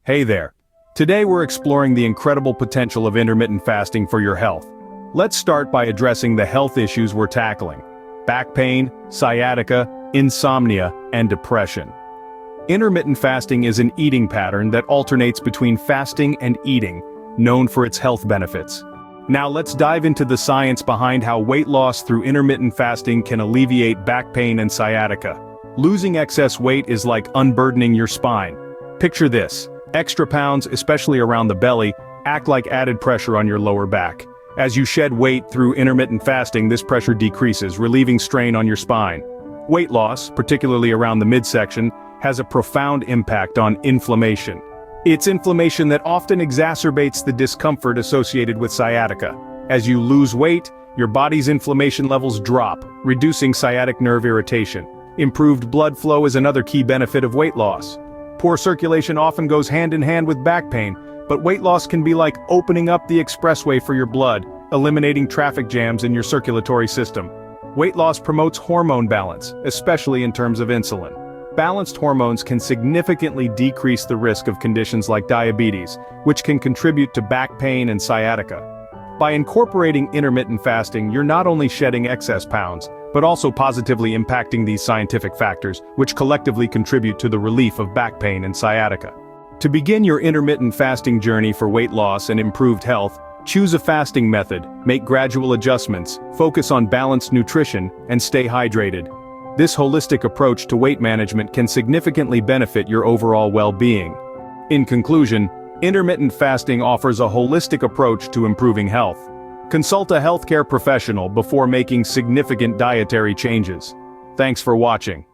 Hey there. Today we're exploring the incredible potential of intermittent fasting for your health. Let's start by addressing the health issues we're tackling: back pain, sciatica, insomnia, and depression. Intermittent fasting is an eating pattern that alternates between fasting and eating, known for its health benefits. Now let's dive into the science behind how weight loss through intermittent fasting can alleviate back pain and sciatica. Losing excess weight is like unburdening your spine. Picture this: extra pounds, especially around the belly, act like added pressure on your lower back. As you shed weight through intermittent fasting, this pressure decreases, relieving strain on your spine. Weight loss, particularly around the midsection, has a profound impact on inflammation. It's inflammation that often exacerbates the discomfort associated with sciatica. As you lose weight, your body's inflammation levels drop, reducing sciatic nerve irritation. Improved blood flow is another key benefit of weight loss. Poor circulation often goes hand in hand with back pain, but weight loss can be like opening up the expressway for your blood, eliminating traffic jams in your circulatory system. Weight loss promotes hormone balance, especially in terms of insulin. Balanced hormones can significantly decrease the risk of conditions like diabetes, which can contribute to back pain and sciatica. By incorporating intermittent fasting, you're not only shedding excess pounds, but also positively impacting these scientific factors, which collectively contribute to the relief of back pain and sciatica. To begin your intermittent fasting journey for weight loss and improved health, choose a fasting method, make gradual adjustments, focus on balanced nutrition, and stay hydrated. This holistic approach to weight management can significantly benefit your overall well-being. In conclusion, intermittent fasting offers a holistic approach to improving health. Consult a healthcare professional before making significant dietary changes. Thanks for watching.